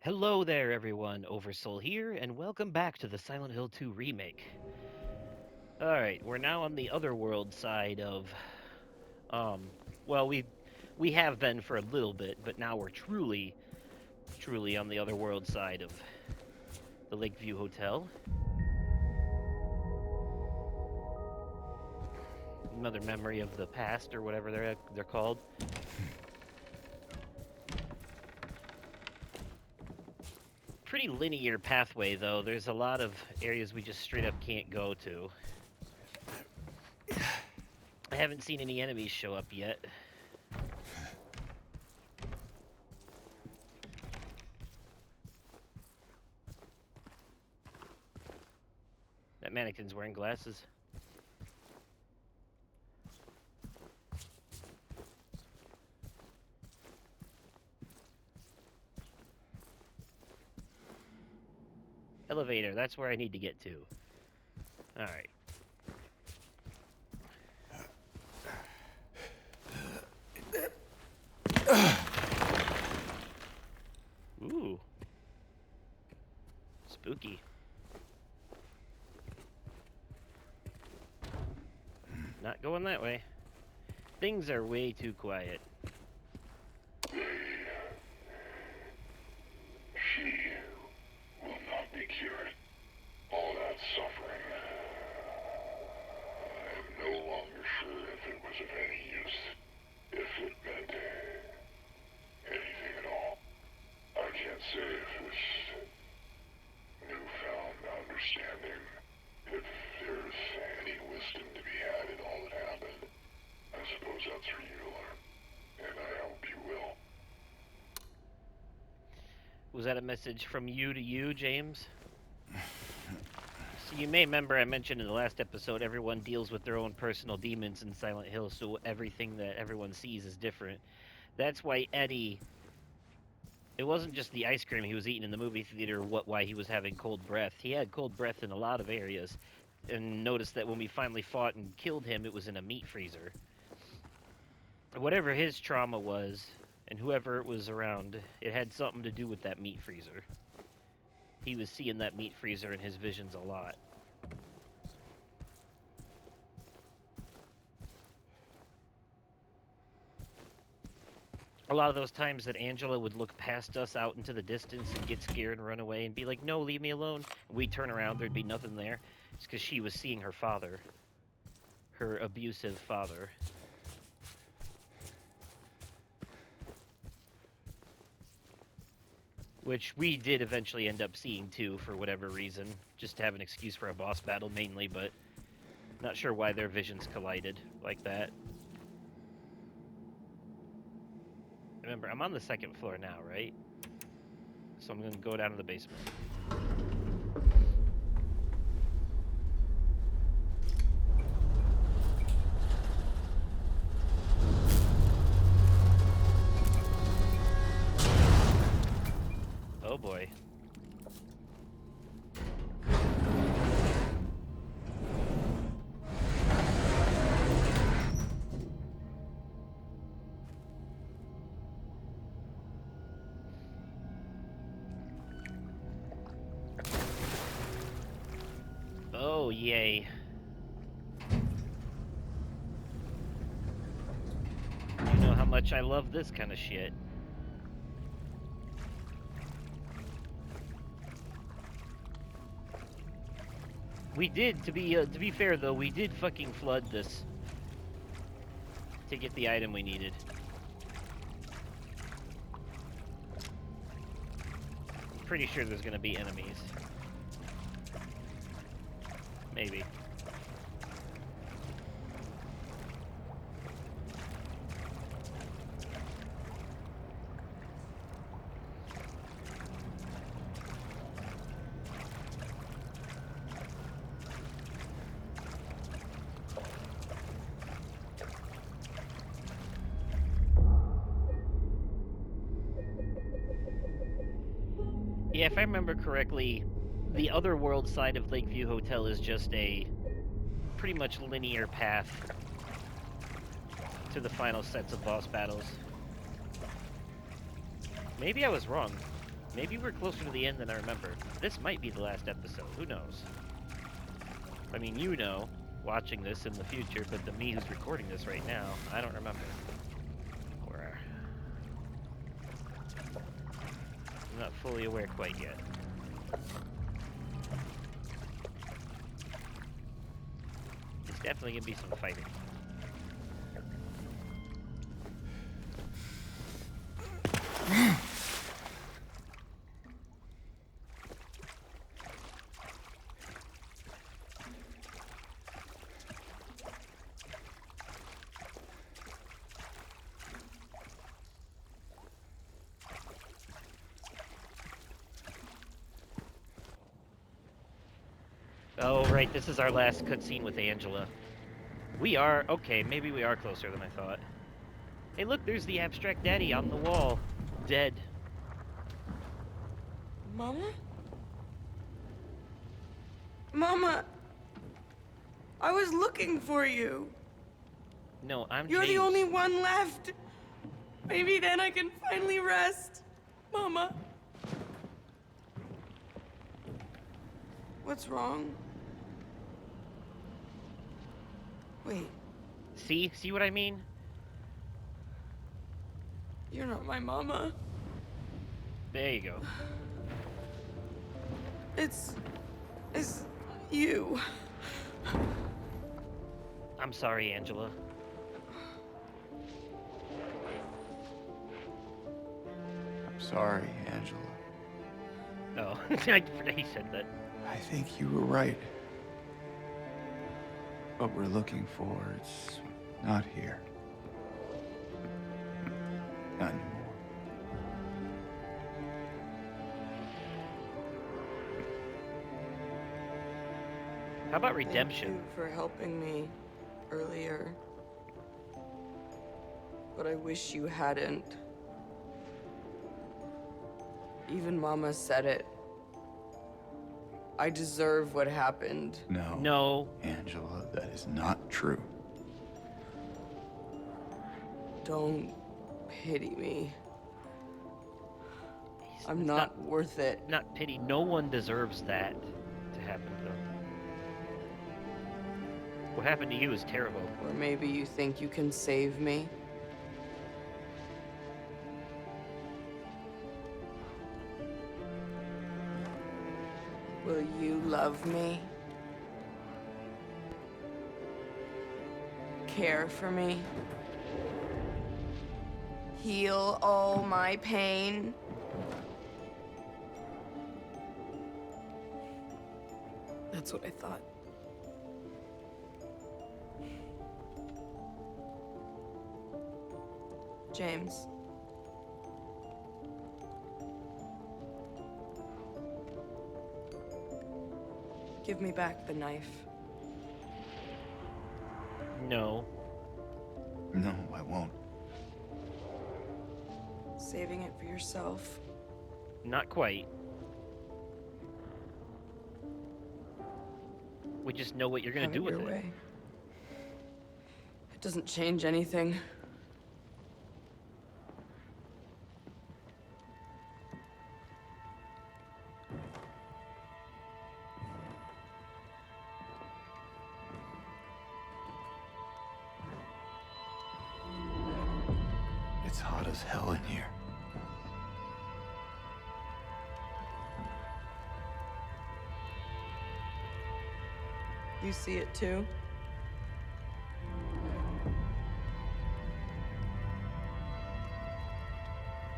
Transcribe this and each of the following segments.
Hello there, everyone. Oversoul here, and welcome back to the Silent Hill 2 remake. All right, we're now on the other world side of, um, well, we have been for a little bit, but now we're truly on the other world side of the Lakeview Hotel. Another memory of the past, or whatever they're called. Pretty linear pathway, though. There's a lot of areas we just straight up can't go to. I haven't seen any enemies show up yet. That mannequin's wearing glasses. Elevator, that's where I need to get to. Alright. Ooh. Spooky. Not going that way. Things are way too quiet. She will not be cured. All that suffering. I am no longer sure if it was of any use. If it meant anything at all. I can't say if this newfound understanding, if there's any wisdom to be had in all that happened. I suppose that's for you to learn. And I hope you will. Was that a message from you to you, James? So you may remember I mentioned in the last episode everyone deals with their own personal demons in Silent Hill, so everything that everyone sees is different. That's why Eddie, it wasn't just the ice cream he was eating in the movie theater why he was having cold breath. He had cold breath in a lot of areas, and noticed that when we finally fought and killed him, it was in a meat freezer. Whatever his trauma was, and whoever it was around, it had something to do with that meat freezer. He was seeing that meat freezer in his visions a lot. A lot of those times that Angela would look past us out into the distance and get scared and run away and be like, no, leave me alone. We'd turn around, there'd be nothing there. It's because she was seeing her father. Her abusive father. Which we did eventually end up seeing too, for whatever reason. Just to have an excuse for a boss battle mainly, but not sure why their visions collided like that. Remember, I'm on the second floor now, right? So I'm going to go down to the basement. Oh boy. Oh, yay. You know how much I love this kind of shit. We did, to be fair though, we did fucking flood this to get the item we needed. Pretty sure there's gonna be enemies. Maybe. Yeah, if I remember correctly, the other world side of Lakeview Hotel is just a pretty much linear path to the final sets of boss battles. Maybe I was wrong. Maybe we're closer to the end than I remember. This might be the last episode. Who knows? I mean, you know, watching this in the future, but the me who's recording this right now, I don't remember. Or I'm not fully aware quite yet. It's definitely gonna be some fighting. Oh, right, this is our last cutscene with Angela. We are, okay, maybe we are closer than I thought. Hey, look, there's the abstract daddy on the wall. Dead. Mama? Mama! I was looking for you. No, I'm You're James. the only one left. Maybe then I can finally rest. Mama. What's wrong? Wait, See what I mean? you're not my mama. There you go. It's you. I'm sorry, Angela. I'm sorry, Angela. Oh, I forgot he said that. I think you were right. What we're looking for, it's not here. Not anymore. How about Thank redemption? you for helping me earlier. But I wish you hadn't. Even Mama said it. I deserve what happened. No. No. Angela, that is not true. Don't pity me. I'm It's not worth it. not pity. No one deserves that to happen to them. What happened to you is terrible. Or maybe you think you can save me? Will you love me? Care for me? Heal all my pain? That's what I thought. James. Give me back the knife. No. No, I won't. Saving it for yourself. Not quite. We just know what you're gonna Have do with your it. way. It doesn't change anything. It's hot as hell in here. You see it too?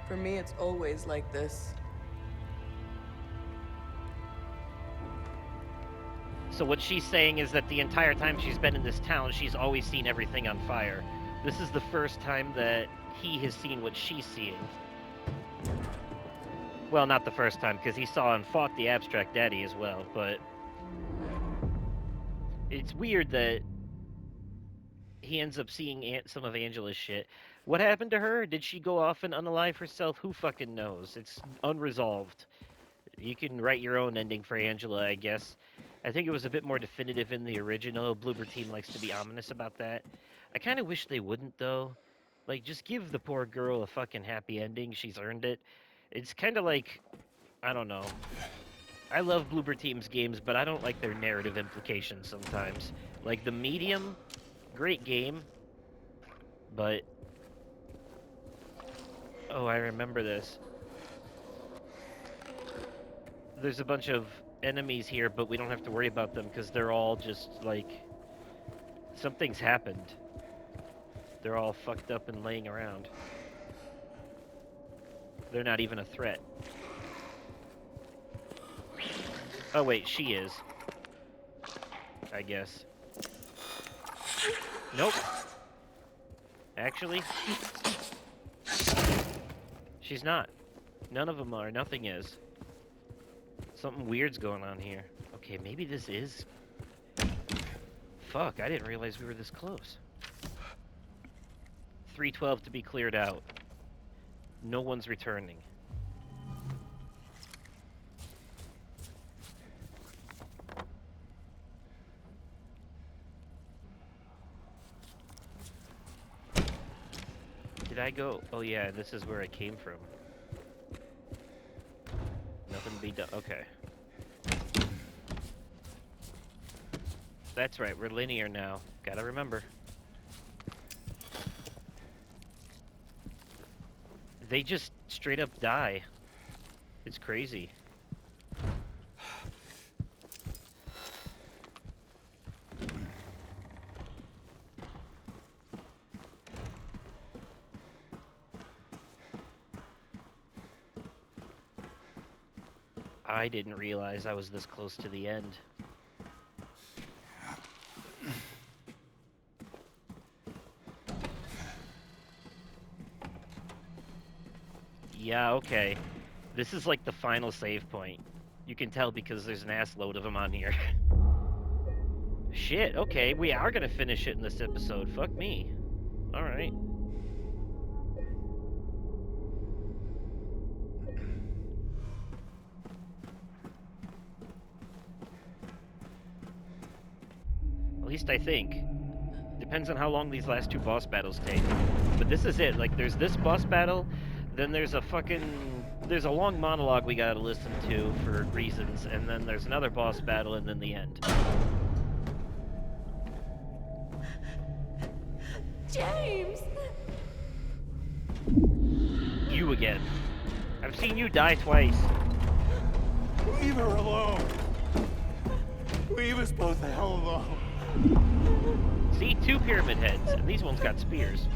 For me, it's always like this. So what she's saying is that the entire time she's been in this town, she's always seen everything on fire. This is the first time that he has seen what she's seeing. Well, not the first time, because he saw and fought the abstract daddy as well, but it's weird that he ends up seeing some of Angela's shit. What happened to her? Did she go off and unalive herself? Who fucking knows? It's unresolved. You can write your own ending for Angela, I guess. I think it was a bit more definitive in the original. Bloober Team likes to be ominous about that. I kind of wish they wouldn't, though. Like, just give the poor girl a fucking happy ending. She's earned it. It's kind of like, I don't know. I love Bloober Team's games, but I don't like their narrative implications sometimes. Like The Medium, great game, but oh, I remember this. There's a bunch of enemies here, but we don't have to worry about them because they're all just like something's happened. They're all fucked up and laying around. They're not even a threat. Oh wait, she is. I guess. Nope. Actually, she's not. None of them are. Nothing is. Something weird's going on here. Okay, maybe this is... Fuck, I didn't realize we were this close. 312 to be cleared out. No one's returning. Did I go? Oh yeah, this is where I came from. Nothing to be done. Okay. That's right, we're linear now. Gotta remember. They just straight up die. It's crazy. I didn't realize I was this close to the end. Yeah, okay. This is like the final save point. You can tell because there's an ass load of them on here. Shit, okay, we are gonna finish it in this episode. Fuck me. Alright. At least I think. Depends on how long these last two boss battles take. But this is it. Like, there's this boss battle, then there's a fucking... There's a long monologue we gotta listen to for reasons, and then there's another boss battle, and then the end. James! You again. I've seen you die twice. Leave her alone. Leave us both the hell alone. See, 2 pyramid heads, and these ones got spears.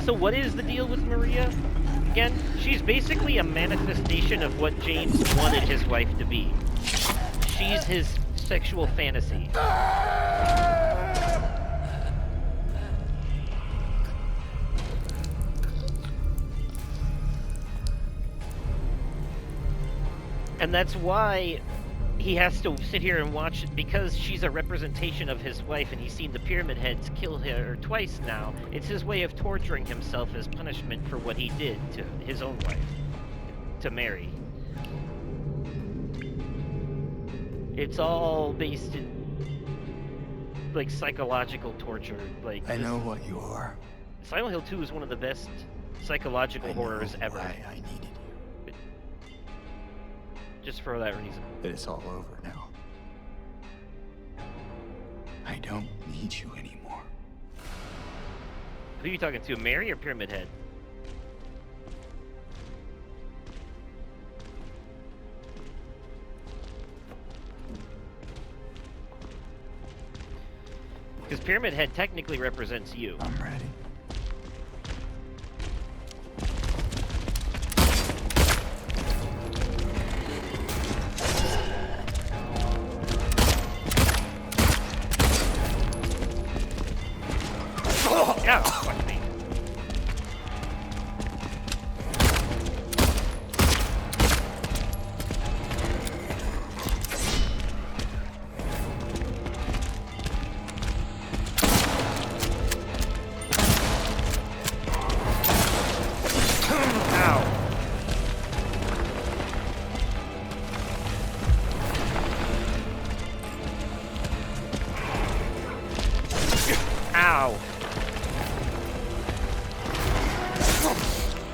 So what is the deal with Maria? Again, she's basically a manifestation of what James wanted his wife to be. She's his sexual fantasy. And that's why he has to sit here and watch it, because she's a representation of his wife, and he's seen the pyramid heads kill her twice now. It's his way of torturing himself as punishment for what he did to his own wife, to Mary. It's all based in, like, psychological torture. Like, I know what you are. Silent Hill 2 is one of the best psychological horrors ever. Why I needed you. Just for that reason. But it's all over now. I don't need you anymore. Who are you talking to, Mary or Pyramid Head? Because Pyramid Head technically represents you. I'm ready. Yeah, fuck me.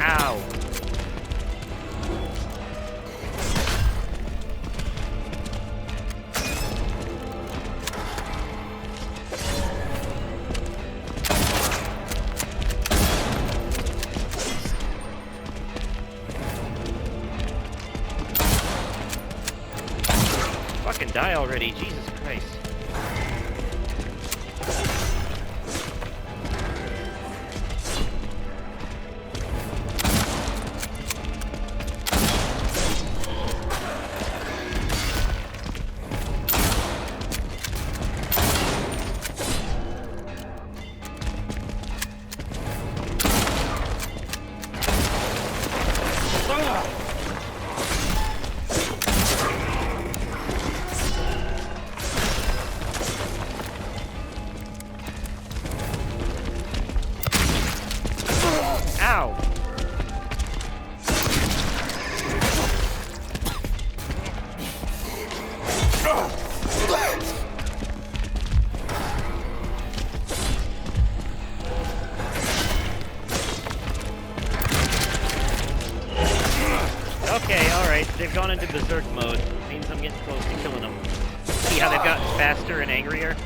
Ow. Fucking die already, Jesus Christ. Ow! Okay, alright, they've gone into berserk mode. Means I'm getting close to killing them. See how they've gotten faster and angrier?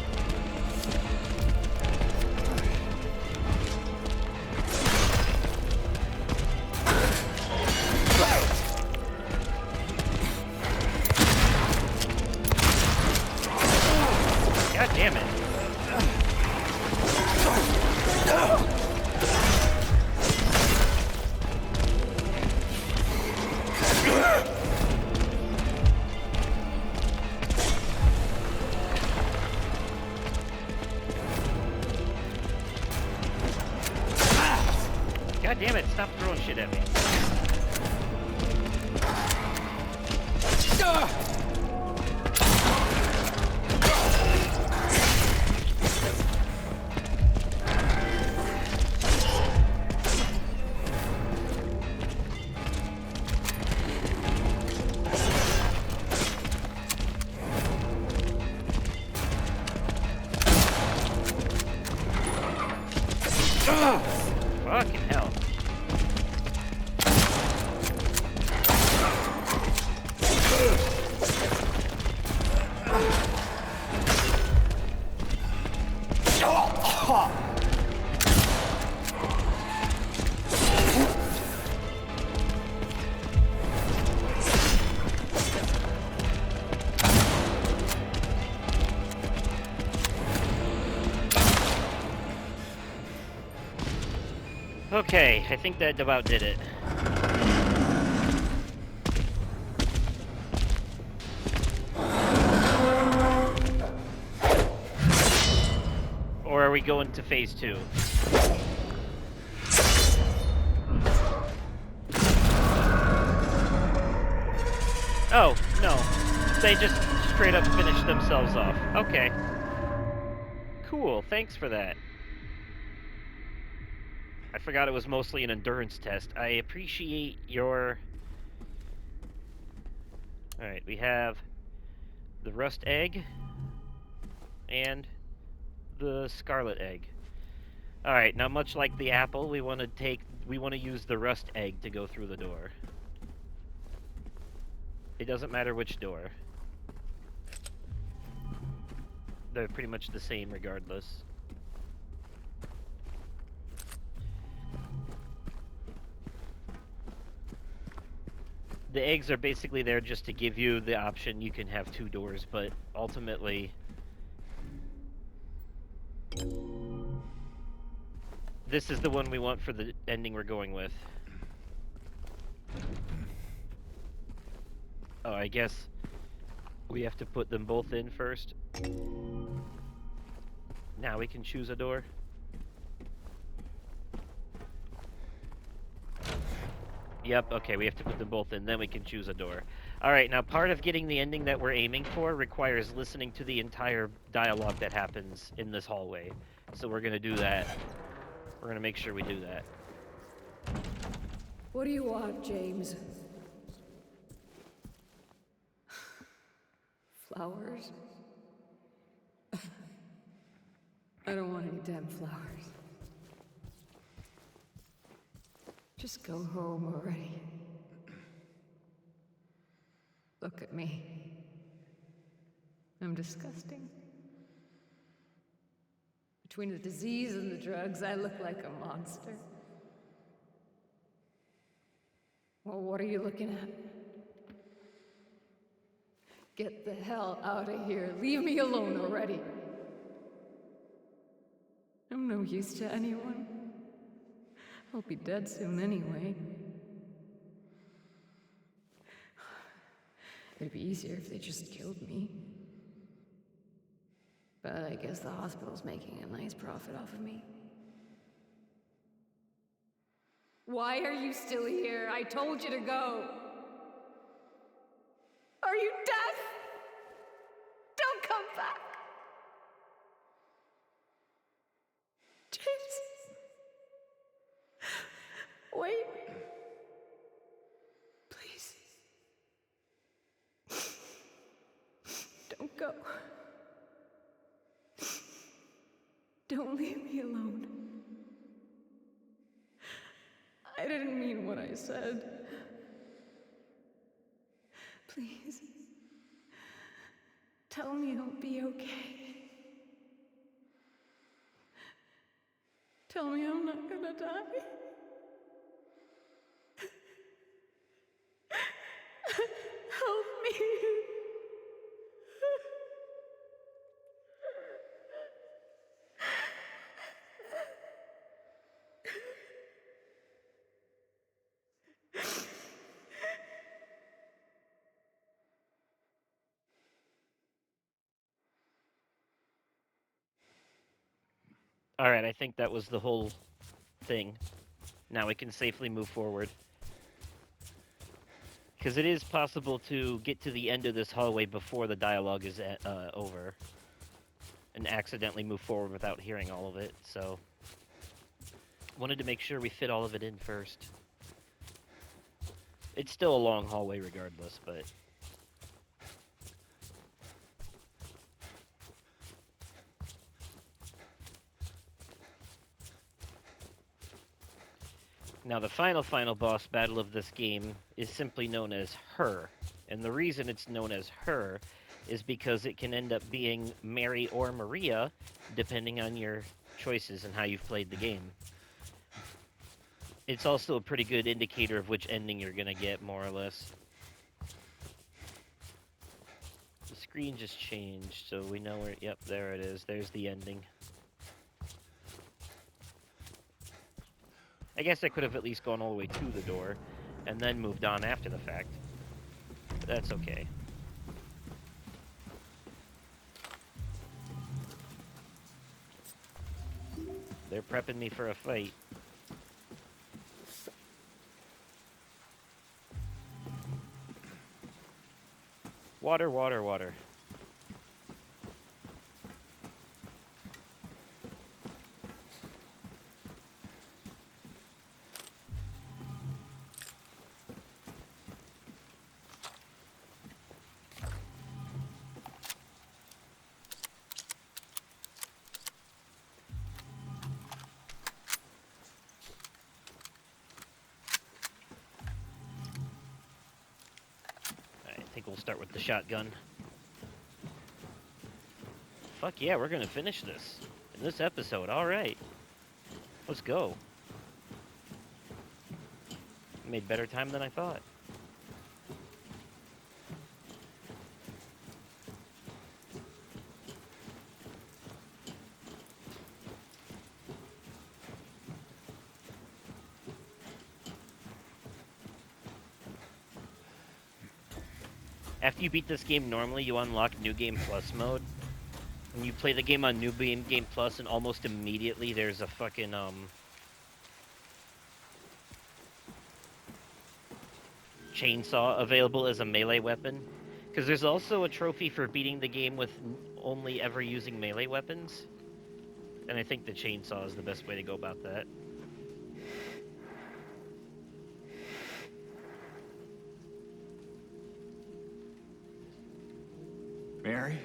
God damn it. God damn it, stop throwing shit at me. Fucking hell. Okay, I think that about did it. Or are we going to phase 2? Oh, no. They just straight up finished themselves off. Okay. Cool, thanks for that. I forgot it was mostly an endurance test. I appreciate your... Alright, we have the rust egg and the scarlet egg. Alright, now much like the apple, we want to use the rust egg to go through the door. It doesn't matter which door. They're pretty much the same regardless. The eggs are basically there just to give you the option you can have 2 doors, but ultimately this is the one we want for the ending we're going with. Oh, I guess we have to put them both in first. Now we can choose a door. Yep, okay, we have to put them both in, then we can choose a door. Alright, now part of getting the ending that we're aiming for requires listening to the entire dialogue that happens in this hallway. So we're gonna do that. We're gonna make sure we do that. What do you want, James? Flowers? I don't want any damn flowers. Just go home already. Look at me. I'm disgusting. Between the disease and the drugs, I look like a monster. Well, what are you looking at? Get the hell out of here. Leave me alone already. I'm no use to anyone. I'll be dead soon anyway. It'd be easier if they just killed me. But I guess the hospital's making a nice profit off of me. Why are you still here? I told you to go. Are you deaf? Don't come back. James. Wait. Please. Don't go. Don't leave me alone. I didn't mean what I said. Please. Tell me I'll be okay. Tell me I'm not gonna die. Help me. All right, I think that was the whole thing. Now we can safely move forward. Because it is possible to get to the end of this hallway before the dialogue is over. And accidentally move forward without hearing all of it, so... Wanted to make sure we fit all of it in first. It's still a long hallway regardless, but... Now the final boss battle of this game is simply known as Her. And the reason it's known as Her is because it can end up being Mary or Maria, depending on your choices and how you've played the game. It's also a pretty good indicator of which ending you're gonna get, more or less. The screen just changed, so we know where... Yep, there it is. There's the ending. I guess I could have at least gone all the way to the door, and then moved on after the fact. But that's okay. They're prepping me for a fight. Water, water, water. I think we'll start with the shotgun. Fuck yeah, we're gonna finish this in this episode. Alright. Let's go. Made better time than I thought. After you beat this game, normally you unlock New Game Plus mode. And you play the game on New Game Plus, and almost immediately there's a fucking, chainsaw available as a melee weapon. Because there's also a trophy for beating the game with only ever using melee weapons. And I think the chainsaw is the best way to go about that. Mary?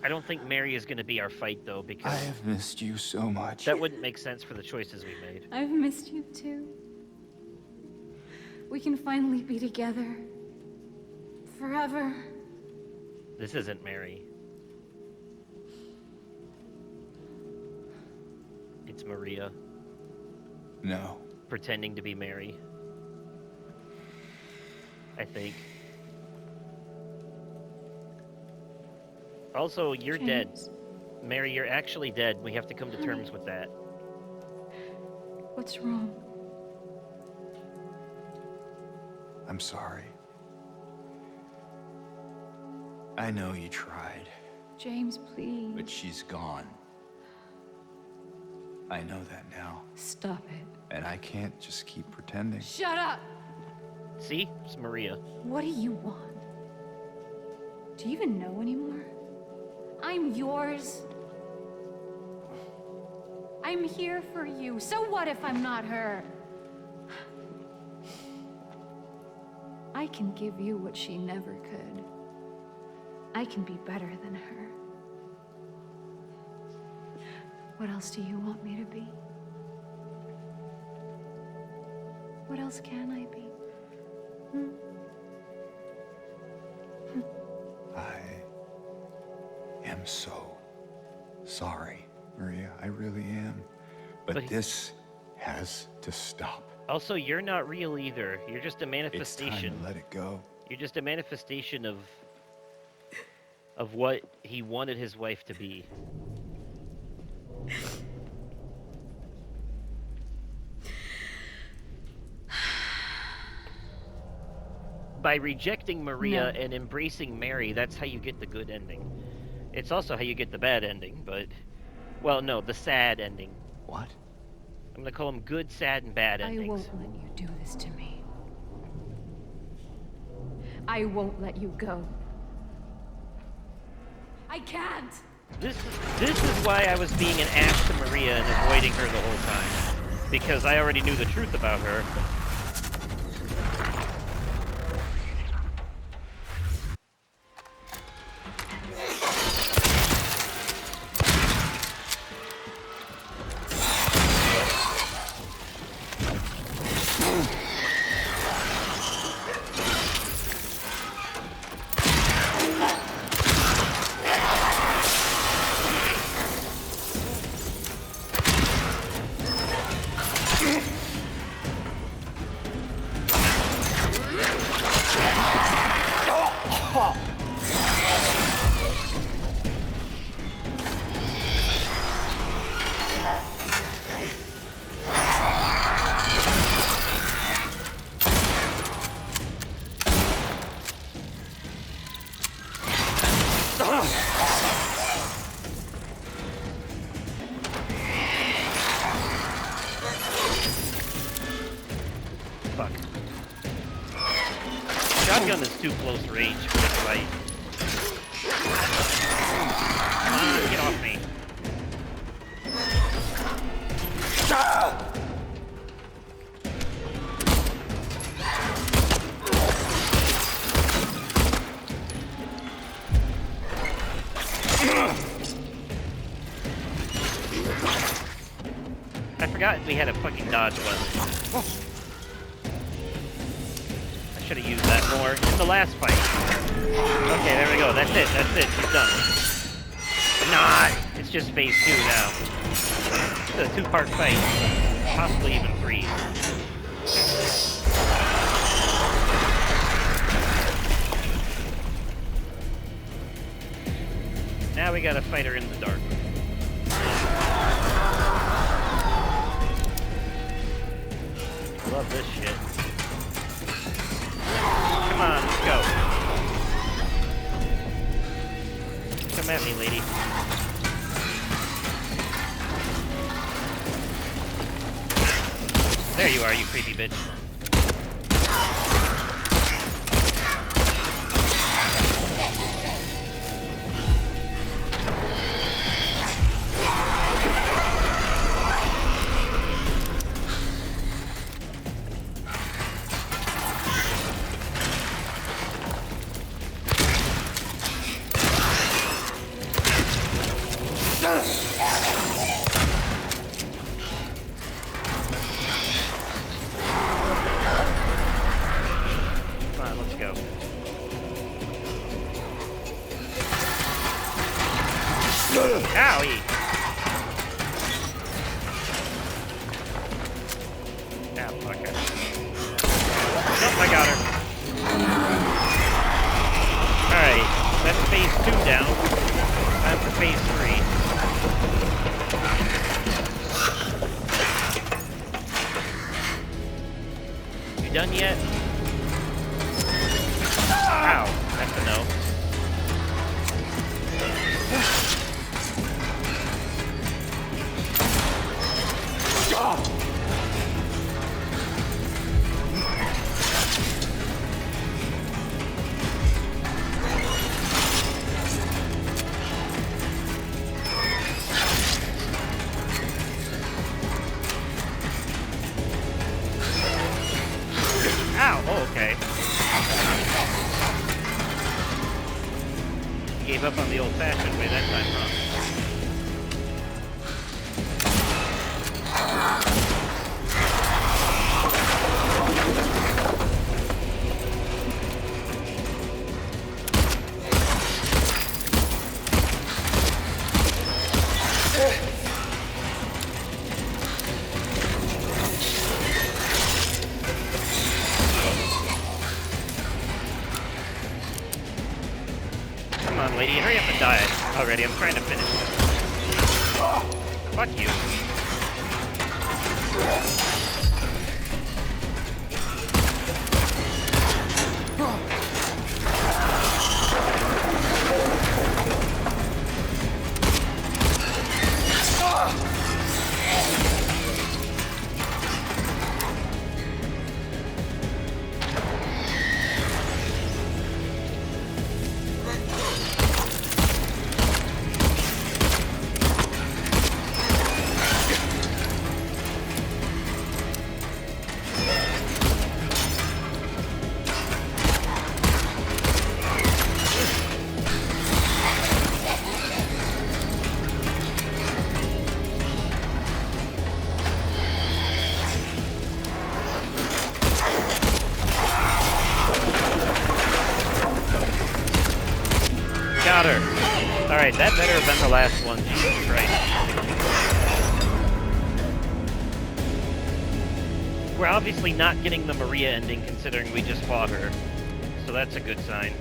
I don't think Mary is going to be our fight, though, I because have missed you so much. that wouldn't make sense for the choices we made. I've missed you too. We can finally be together. Forever. This isn't Mary. It's Maria, No. pretending to be Mary. I think. Also, you're dead. James, Mary, you're actually dead. We have to come to terms with that. what's wrong? I'm sorry. I know you tried, James, please. but she's gone. I know that now, Stop it. and I can't just keep pretending. Shut up! See? It's Maria. What do you want? Do you even know anymore? I'm yours. I'm here for you. So what if I'm not her? I can give you what she never could. I can be better than her. What else do you want me to be? What else can I be? I am so sorry, Maria. I really am. But But- this has to stop. Also, you're not real either. You're just a It's time manifestation. to let it go. You're just a manifestation of what he wanted his wife to be. By rejecting Maria No. and embracing Mary, that's how you get the good ending. It's also how you get the bad ending, but well, no, the sad ending. What? I'm gonna call them good, sad, and bad I endings. won't let you do this to me. I won't let you go. I can't! This is why I was being an ass to Maria and avoiding her the whole time. Because I already knew the truth about her. Fuck. Shotgun is too close range for this fight. Come on, get off me. I forgot we had a fucking dodge weapon. I should have used that more in the last fight. Okay, there we go. That's it. That's it. She's done. Not. It's just phase 2 now. It's a 2-part fight. Possibly even 3. Now we gotta fight her in the dark. Love this shit. Come on, let's go. Come at me, lady. There you are, you creepy bitch. Come on, let's go. Owie! Ah, fuck it. Nope, I got her. Alright, that's phase 2 down. Time for phase 3. You done yet? Ow, that's a no. Ow, oh, okay. Gave up on the old-fashioned way that time, huh? Come on, lady, hurry up and die already. I'm trying to finish this. Fuck you. Got her. Alright, that better have been the last one. Jesus Christ. We're obviously not getting the Maria ending considering we just fought her. So that's a good sign.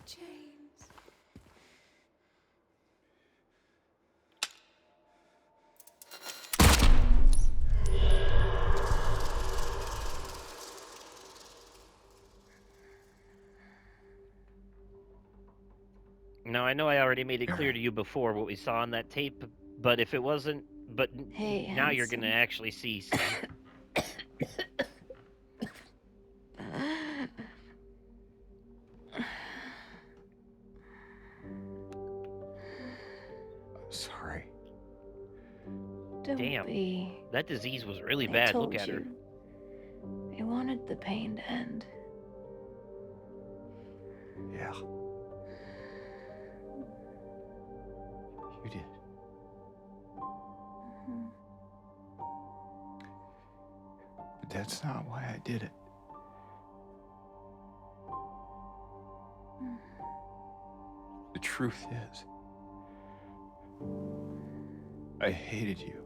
James. Now, I know I already made it clear to you before what we saw on that tape, but if it wasn't... But Hey, now you're handsome. gonna actually see... Sorry. Don't Damn. be. That disease was really I bad. told Look at her. you. I wanted the pain to end. Yeah. You did. Mhm. But that's not why I did it. The truth is, I hated you.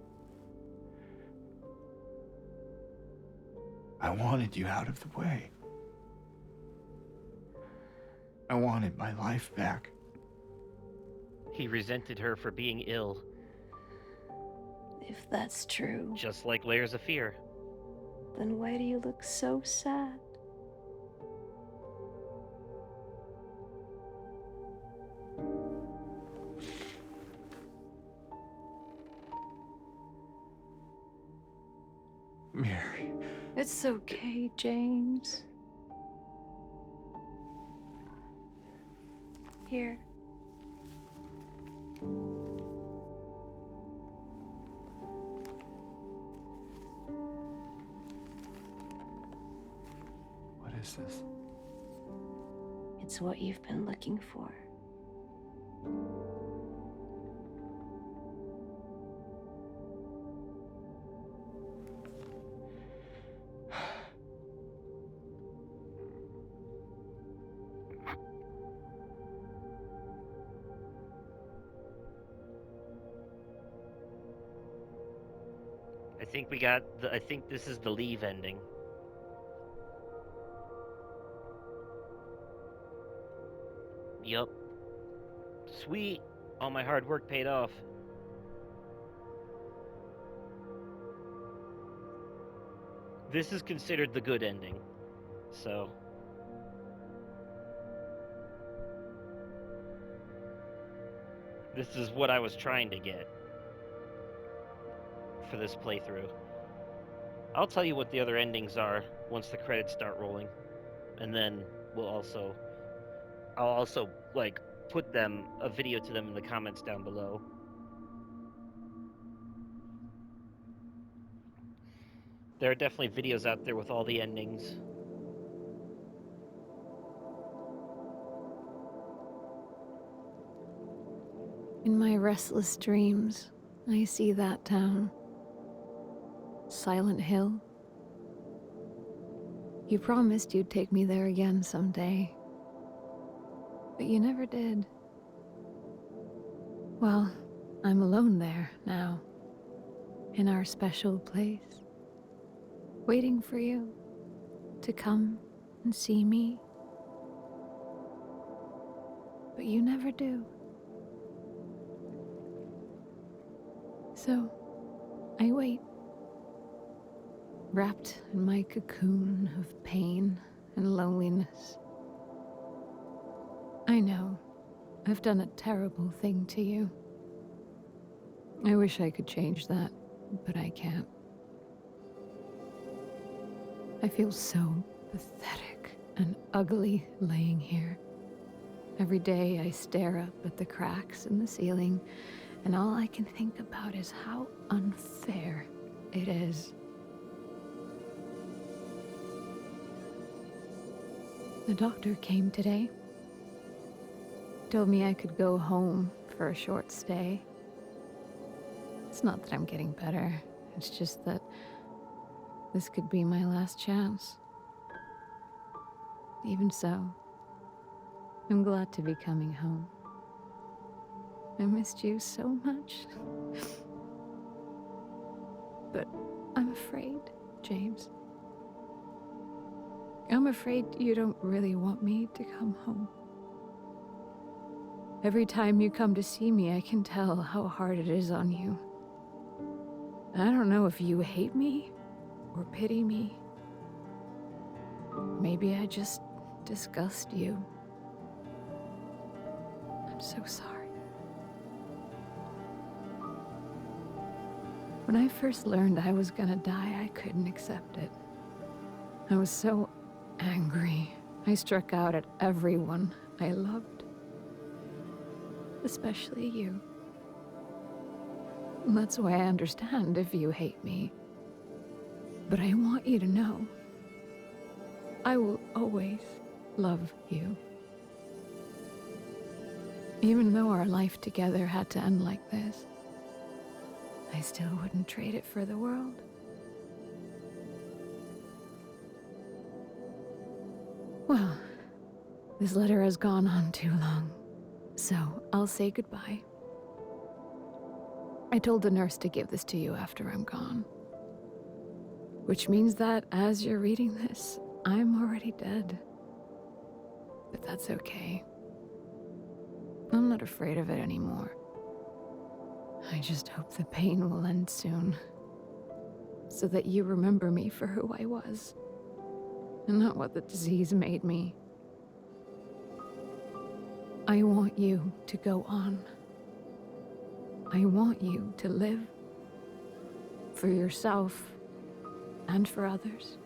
I wanted you out of the way. I wanted my life back. He resented her for being ill, If that's true, just like Layers of Fear. then why do you look so sad? Mary. It's okay, James. Here. What is this? It's what you've been looking for. I think we got the. I think this is the leave ending. Yup. Sweet. All my hard work paid off. This is considered the good ending. So. This is what I was trying to get for this playthrough. I'll tell you what the other endings are once the credits start rolling. And then I'll also like put them a video to them in the comments down below. There are definitely videos out there with all the endings. In my restless dreams, I see that town. Silent Hill. You promised you'd take me there again someday. But you never did. Well, I'm alone there now. In our special place. Waiting for you to come and see me. But you never do. So, I wait. Wrapped in my cocoon of pain and loneliness. I know, I've done a terrible thing to you. I wish I could change that, but I can't. I feel so pathetic and ugly laying here. Every day I stare up at the cracks in the ceiling, and all I can think about is how unfair it is. The doctor came today. Told me I could go home for a short stay. It's not that I'm getting better. It's just that this could be my last chance. Even so, I'm glad to be coming home. I missed you so much. But I'm afraid, James. I'm afraid you don't really want me to come home. Every time you come to see me, I can tell how hard it is on you. I don't know if you hate me or pity me. Maybe I just disgust you. I'm so sorry. When I first learned I was gonna die, I couldn't accept it. I was so angry. I struck out at everyone I loved. Especially you. That's why I understand if you hate me. But I want you to know, I will always love you. Even though our life together had to end like this, I still wouldn't trade it for the world. Well, this letter has gone on too long, so I'll say goodbye. I told the nurse to give this to you after I'm gone. Which means that as you're reading this, I'm already dead. But that's okay. I'm not afraid of it anymore. I just hope the pain will end soon. So that you remember me for who I was. And not what the disease made me. I want you to go on. I want you to live. For yourself. And for others.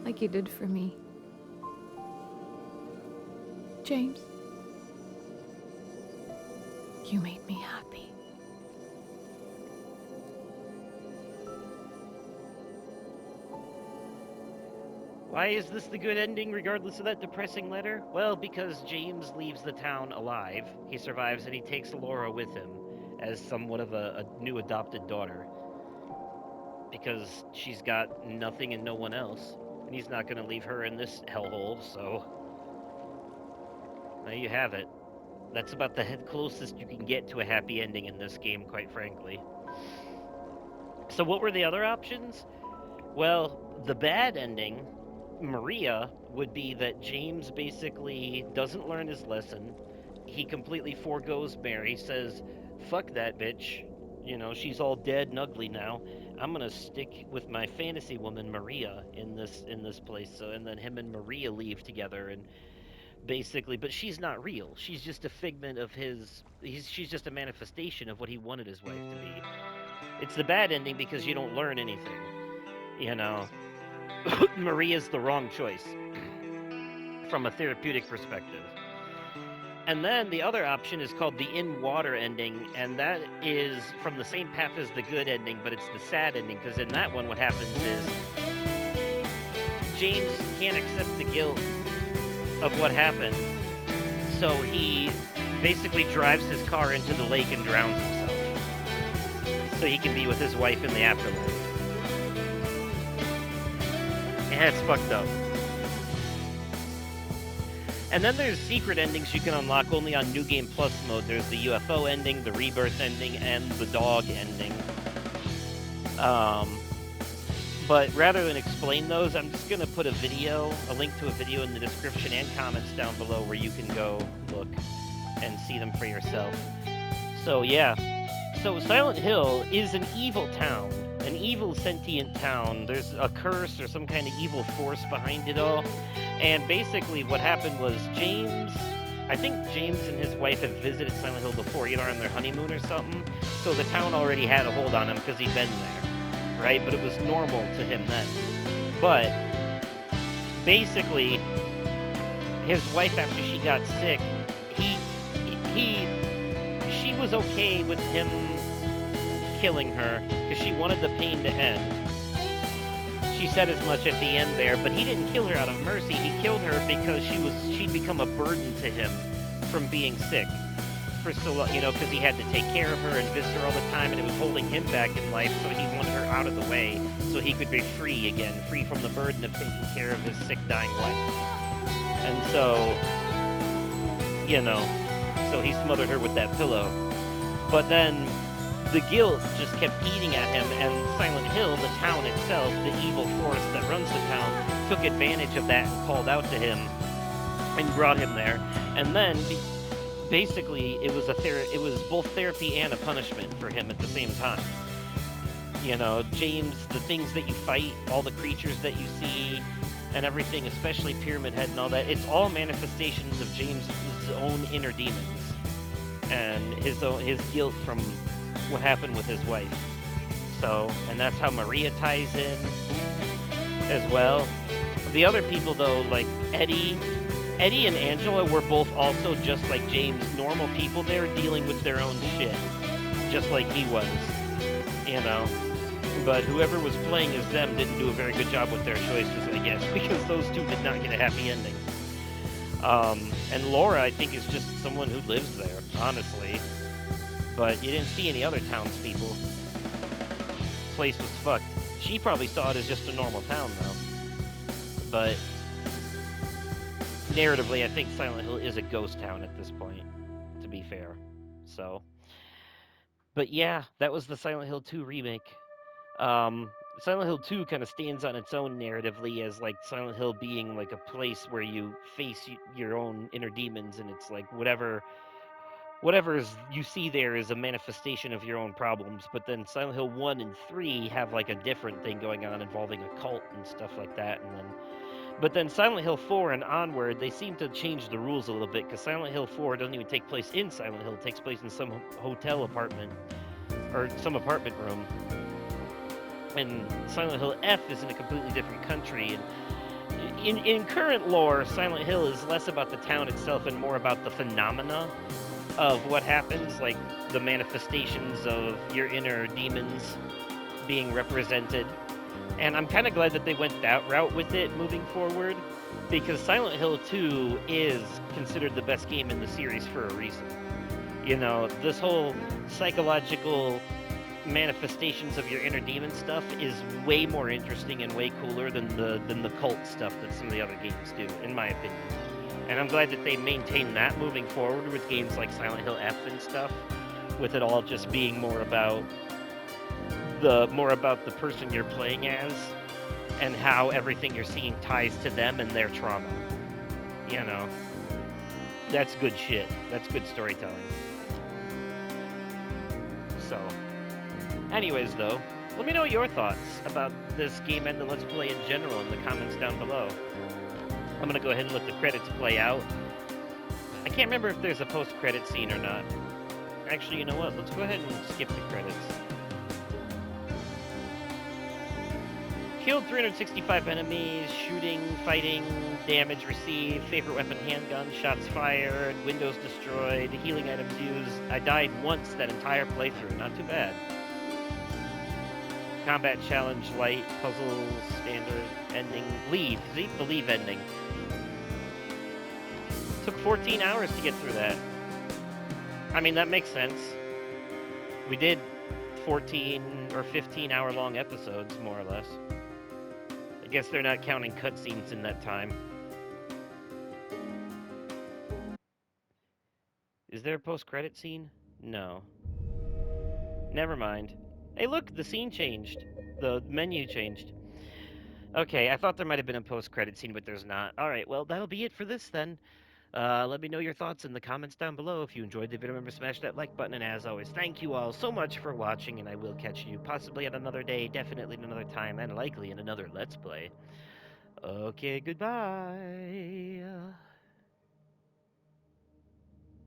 Like you did for me. James. You made me happy. Why is this the good ending regardless of that depressing letter? Well, because James leaves the town alive. He survives and he takes Laura with him as somewhat of a new adopted daughter. Because she's got nothing and no one else. And he's not going to leave her in this hellhole, so there you have it. That's about the closest you can get to a happy ending in this game, quite frankly. So what were the other options? Well, the bad ending, Maria, would be that James basically doesn't learn his lesson. He completely forgoes Mary, says, fuck that bitch. You know, she's all dead and ugly now. I'm gonna stick with my fantasy woman Maria in this place. So, and then him and Maria leave together, and basically, but she's not real. She's just a figment of his. She's just a manifestation of what he wanted his wife to be. It's the bad ending because you don't learn anything. You know, Maria's the wrong choice from a therapeutic perspective. And then the other option is called the in water ending, and that is from the same path as the good ending, but it's the sad ending because in that one, what happens is James can't accept the guilt of what happened, so he basically drives his car into the lake and drowns himself so he can be with his wife in the afterlife. Yeah, it's fucked up. And then there's secret endings you can unlock only on New Game Plus mode. There's the UFO ending, the rebirth ending, and the dog ending. But rather than explain those, I'm just going to put a link to a video in the description and comments down below where you can go look and see them for yourself. So yeah, so Silent Hill is an evil town, an evil sentient town. There's a curse or some kind of evil force behind it all. And basically what happened was I think James and his wife have visited Silent Hill before, either on their honeymoon or something. So the town already had a hold on him because he'd been there, right? But it was normal to him then. But basically, his wife, after she got sick, she was okay with him killing her because she wanted the pain to end. She said as much at the end there, but he didn't kill her out of mercy. He killed her because she'd become a burden to him from being sick for so long, you know, because he had to take care of her and visit her all the time, and it was holding him back in life, so he wanted her out of the way so he could be free again, free from the burden of taking care of his sick, dying wife. And so, you know, so he smothered her with that pillow. But then the guilt just kept eating at him, and Silent Hill, the town itself, the evil force that runs the town, took advantage of that and called out to him and brought him there. And then, basically, it was both therapy and a punishment for him at the same time. You know, James, the things that you fight, all the creatures that you see, and everything, especially Pyramid Head and all that, it's all manifestations of James' own inner demons and his guilt from what happened with his wife. So, and that's how Maria ties in as well. The other people though, like Eddie and Angela were both also just like James, normal people. They were dealing with their own shit, just like he was, you know. But whoever was playing as them didn't do a very good job with their choices, I guess, because those two did not get a happy ending. And Laura, I think, is just someone who lives there, honestly. But you didn't see any other townspeople. The place was fucked. She probably saw it as just a normal town, though. But narratively, I think Silent Hill is a ghost town at this point, to be fair. So, but yeah, that was the Silent Hill 2 remake. Silent Hill 2 kind of stands on its own narratively as like Silent Hill being like a place where you face your own inner demons, and it's like whatever you see there is a manifestation of your own problems. But then Silent Hill 1 and 3 have like a different thing going on involving a cult and stuff like that. But then Silent Hill 4 and onward, they seem to change the rules a little bit, because Silent Hill 4 doesn't even take place in Silent Hill. It takes place in some hotel apartment or some apartment room. And Silent Hill F is in a completely different country. And in current lore, Silent Hill is less about the town itself and more about the phenomena of what happens, like the manifestations of your inner demons being represented. And I'm kind of glad that they went that route with it moving forward, because Silent Hill 2 is considered the best game in the series for a reason. You know, this whole psychological manifestations of your inner demon stuff is way more interesting and way cooler than the cult stuff that some of the other games do, in my opinion. And I'm glad that they maintain that moving forward with games like Silent Hill F and stuff, with it all just being more about the person you're playing as and how everything you're seeing ties to them and their trauma. You know, that's good shit. That's good storytelling. So, anyways, though, let me know your thoughts about this game and the Let's Play in general in the comments down below. I'm gonna go ahead and let the credits play out. I can't remember if there's a post-credit scene or not. Actually, you know what? Let's go ahead and skip the credits. Killed 365 enemies, shooting, fighting, damage received, favorite weapon handgun, shots fired, windows destroyed, healing items used. I died once that entire playthrough, not too bad. Combat challenge light, puzzles, standard, ending, leave. See, the leave ending. Took 14 hours to get through that. I mean, that makes sense. We did 14 or 15 hour long episodes, more or less. I guess they're not counting cutscenes in that time. Is there a post-credit scene? No. Never mind. Hey, look, the scene changed. The menu changed. Okay, I thought there might have been a post-credit scene, but there's not. Alright, well, that'll be it for this then. Let me know your thoughts in the comments down below. If you enjoyed the video, remember to smash that like button, and as always, thank you all so much for watching, and I will catch you possibly at another day, definitely at another time, and likely in another Let's Play. Okay, goodbye.